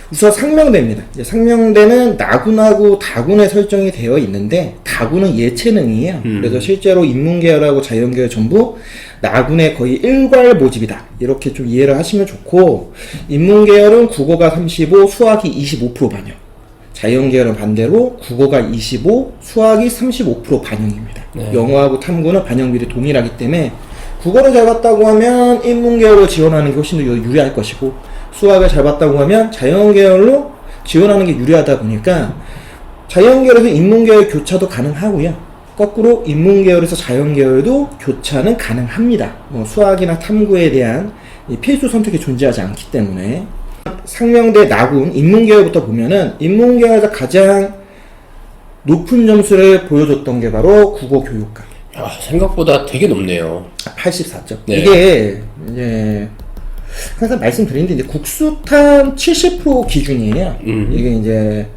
그래서 상명대입니다. 이제 상명대는 나군하고 다군에 설정이 되어 있는데 다군은 예체능이에요. 그래서 실제로 인문계열하고 자연계열 전부 나군의 거의 일괄 모집이다. 이렇게 좀 이해를 하시면 좋고, 인문계열은 국어가 35, 수학이 25% 반영. 자연계열은 반대로 국어가 25, 수학이 35% 반영입니다. 네. 영어하고 탐구는 반영비율이 동일하기 때문에 국어를 잘 봤다고 하면 인문계열로 지원하는 게 훨씬 더 유리할 것이고, 수학을 잘 봤다고 하면 자연계열로 지원하는 게 유리하다 보니까 자연계열에서 인문계열 교차도 가능하고요. 거꾸로 인문계열에서 자연계열도 교차는 가능합니다. 뭐 수학이나 탐구에 대한 필수 선택이 존재하지 않기 때문에. 상명대 나군 인문계열부터 보면은 인문계열에서 가장 높은 점수를 보여줬던 게 바로 국어교육과. 야, 생각보다 되게 높네요. 84점. 네. 이게 이제 항상 말씀드리는데 이제 국수탄 70% 기준이에요. 이게 이제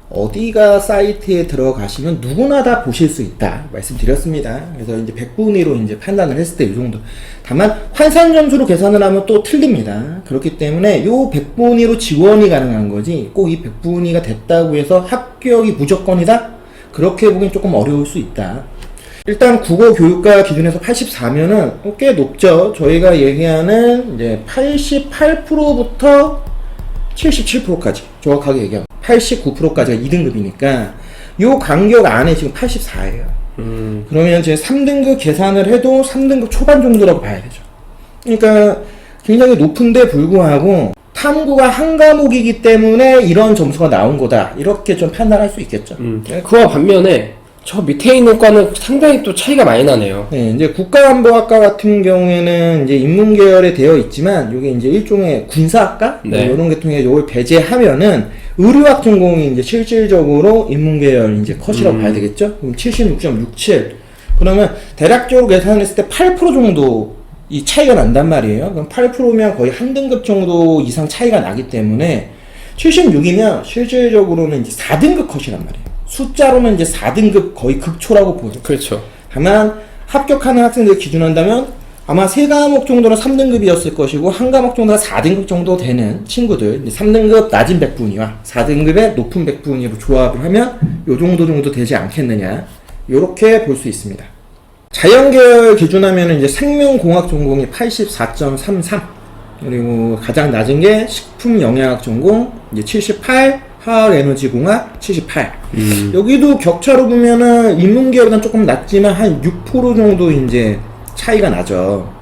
어디가 사이트에 들어가시면 누구나 다 보실 수 있다 말씀드렸습니다. 그래서 이제 100분위로 이제 판단을 했을 때 이 정도. 다만 환산 점수로 계산을 하면 또 틀립니다. 그렇기 때문에 요 100분위로 지원이 가능한 거지 꼭 이 100분위가 됐다고 해서 합격이 무조건이다? 그렇게 보기엔 조금 어려울 수 있다. 일단 국어 교육과 기준에서 84면은 꽤 높죠. 저희가 얘기하는 이제 88%부터 77%까지 정확하게 얘기하면 89%까지가 2등급이니까 요 간격 안에 지금 84예요. 그러면 이제 3등급 계산을 해도 3등급 초반 정도라고 봐야 되죠. 그러니까 굉장히 높은데 불구하고 탐구가 한 과목이기 때문에 이런 점수가 나온 거다. 이렇게 좀 판단할 수 있겠죠. 그와 반면에 저 밑에 있는 과는 상당히 또 차이가 많이 나네요. 네, 이제 국가안보학과 같은 경우에는 이제 인문계열에 되어 있지만, 이게 이제 일종의 군사학과? 네. 뭐 이런 계통에 요걸 배제하면은, 의료학 전공이 이제 실질적으로 인문계열 이제 컷이라고 봐야 되겠죠? 그럼 76.67. 그러면 대략적으로 계산했을 때 8% 정도 이 차이가 난단 말이에요. 그럼 8%면 거의 한 등급 정도 이상 차이가 나기 때문에 76이면 실질적으로는 이제 4등급 컷이란 말이에요. 숫자로는 이제 4등급 거의 극초라고 보죠. 그렇죠. 다만 합격하는 학생들 기준한다면 아마 3과목 정도는 3등급이었을 것이고 한 과목 정도가 4등급 정도 되는 친구들, 3등급 낮은 100분위와 4등급의 높은 100분위로 조합을 하면 요 정도 되지 않겠느냐, 요렇게 볼 수 있습니다. 자연계열 기준하면 이제 생명공학 전공이 84.33, 그리고 가장 낮은 게 식품영양학 전공 이제 78, 화학에너지공학 78. 여기도 격차로 보면은 인문계열은 조금 낮지만 한 6% 정도 이제 차이가 나죠.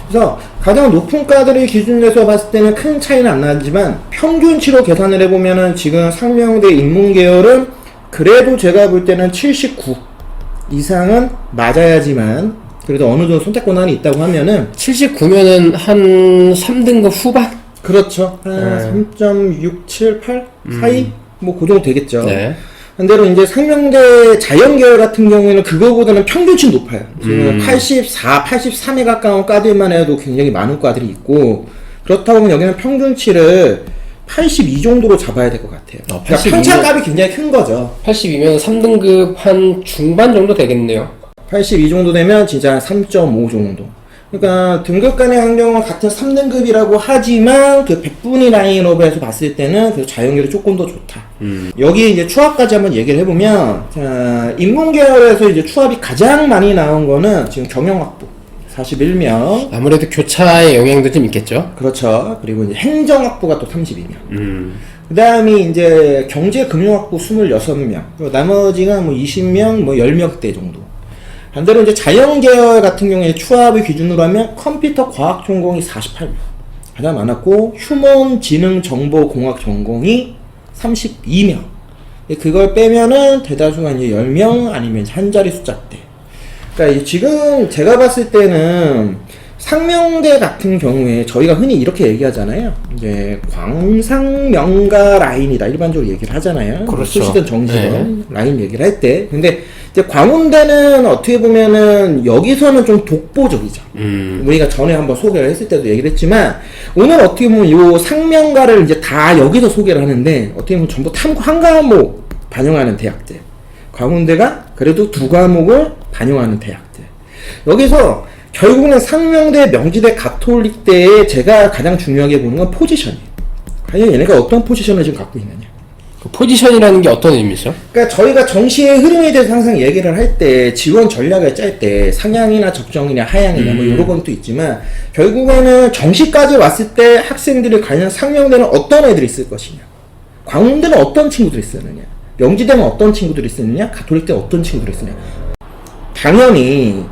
그래서 가장 높은 과들의 기준에서 봤을 때는 큰 차이는 안 나지만 평균치로 계산을 해보면은 지금 상명대 인문계열은 그래도 제가 볼 때는 79 이상은 맞아야지만 그래도 어느 정도 선택 권한이 있다고 하면은 79면은 한 3등급 후반? 그렇죠. 한 3.678 사이? 뭐 그 정도 되겠죠. 네. 반대로 이제 상명대 자연계열 같은 경우에는 그거보다는 평균치 높아요. 지금 84, 83에 가까운 과들만 해도 굉장히 많은 과들이 있고, 그렇다고 보면 여기는 평균치를 82 정도로 잡아야 될 것 같아요. 그러니까 82 편차값이 굉장히 큰 거죠. 82면 3등급 한 중반 정도 되겠네요. 82 정도 되면 진짜 한 3.5 정도. 그러니까 등급 간의 환경은 같은 3등급이라고 하지만 그 100분위 라인업에서 봤을 때는 그 자연계열이 조금 더 좋다. 여기 이제 추합까지 한번 얘기를 해보면, 자, 인문계열에서 이제 추합이 가장 많이 나온 거는 지금 경영학부 41명. 아무래도 교차의 영향도 좀 있겠죠. 그렇죠. 그리고 이제 행정학부가 또 32명. 그 다음에 이제 경제금융학부 26명. 그리고 나머지가 뭐 20명, 뭐 10명대 정도. 반대로 이제 자연계열 같은 경우에 추합을 기준으로 하면 컴퓨터 과학 전공이 48명. 가장 많았고, 휴먼지능정보공학 전공이 32명. 그걸 빼면은 대다수가 이제 10명 아니면 한 자리 숫자대. 그러니까 지금 제가 봤을 때는 상명대 같은 경우에 저희가 흔히 이렇게 얘기하잖아요. 이제 광상명가 라인이다. 일반적으로 얘기를 하잖아요. 그렇죠. 수시든 정시든 네. 라인 얘기를 할 때. 근데 이제 광운대는 어떻게 보면은 여기서는 좀 독보적이죠. 우리가 전에 한번 소개를 했을 때도 얘기를 했지만, 오늘 어떻게 보면 요 상명가를 이제 다 여기서 소개를 하는데, 어떻게 보면 전부 탐구 한 과목 반영하는 대학들. 광운대가 그래도 2과목을 반영하는 대학들. 여기서 결국은 상명대, 명지대, 가톨릭대에 제가 가장 중요하게 보는 건 포지션이에요. 과연 얘네가 어떤 포지션을 지금 갖고 있느냐. 그 포지션이라는 게 어떤 의미죠? 그러니까 저희가 정시의 흐름에 대해서 항상 얘기를 할 때 지원 전략을 짤 때 상향이나 적정이냐 하향이냐 뭐 이런 건 또 있지만 결국에는 정시까지 왔을 때 학생들이 과연 상명대는 어떤 애들이 있을 것이냐, 광운대는 어떤 친구들이 쓰느냐, 명지대는 어떤 친구들이 쓰느냐, 가톨릭대는 어떤 친구들이 쓰느냐. 당연히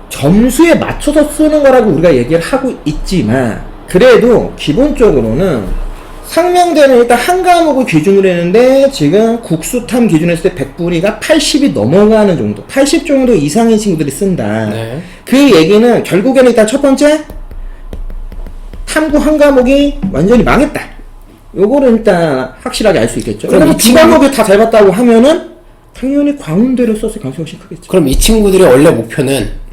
점수에 맞춰서 쓰는 거라고 우리가 얘기를 하고 있지만 그래도 기본적으로는 상명대는 일단 한 과목을 기준으로 했는데 지금 국수탐 기준으로 했을 때 100분위가 80이 넘어가는 정도, 80 정도 이상의 친구들이 쓴다. 네. 그 얘기는 결국에는 일단 첫 번째 탐구 한 과목이 완전히 망했다. 요거를 일단 확실하게 알 수 있겠죠. 그럼 왜냐면 이 두 과목을 다 잘 봤다고 하면은 당연히 광운대를 썼을 가능성이 훨씬 크겠죠. 그럼 이 친구들의 원래 목표는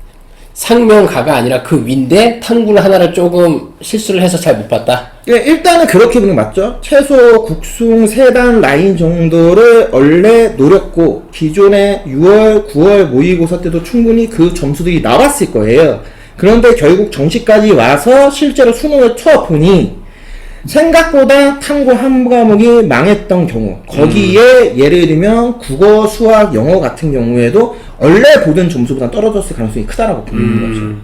상명가가 아니라 그 위인데 탐구를 하나를 조금 실수를 해서 잘 못 봤다. 예, 일단은 그렇게 보는 게 맞죠. 최소 국숭 3단 라인 정도를 원래 노렸고 기존에 6월, 9월 모의고사 때도 충분히 그 점수들이 나왔을 거예요. 그런데 결국 정시까지 와서 실제로 수능을 쳐보니 생각보다 탐구 한 과목이 망했던 경우 거기에 예를 들면 국어, 수학, 영어 같은 경우에도 원래 보던 점수보다 떨어졌을 가능성이 크다라고 보는 거죠.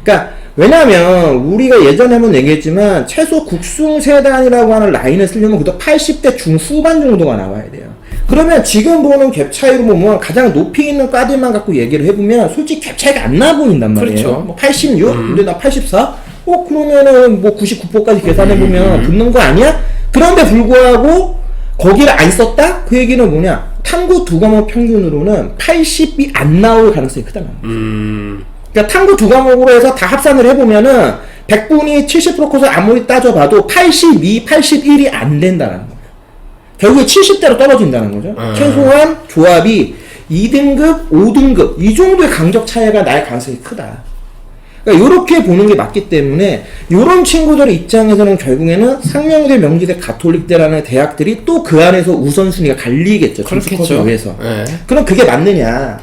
그러니까 왜냐면 우리가 예전에 한번 얘기했지만 최소 국숭 3단이라고 하는 라인을 쓰려면 그래도 80대 중후반 정도가 나와야 돼요. 그러면 지금 보는 갭 차이로 보면 가장 높이 있는 과들만 갖고 얘기를 해보면 솔직히 갭 차이가 안 나 보인단 말이에요. 그렇죠. 뭐 86? 근데 나 84? 그러면은 뭐 99%까지 계산해보면 붙는 거 아니야? 그런데 불구하고 거기를 안 썼다? 그 얘기는 뭐냐? 탐구 두 과목 평균으로는 80이 안 나올 가능성이 크다는 거죠. 그러니까 탐구 두 과목으로 해서 다 합산을 해보면은 100분이 70% 컷을 아무리 따져봐도 82, 81이 안 된다는 거예요. 결국에 70대로 떨어진다는 거죠. 최소한 조합이 2등급, 5등급 이 정도의 강적 차이가 날 가능성이 크다. 그러니까 이렇게 보는 게 맞기 때문에 이런 친구들의 입장에서는 결국에는 상명대, 명지대, 가톨릭대라는 대학들이 또 그 안에서 우선순위가 갈리겠죠. 점수 컷을 위해서. 네. 그럼 그게 맞느냐?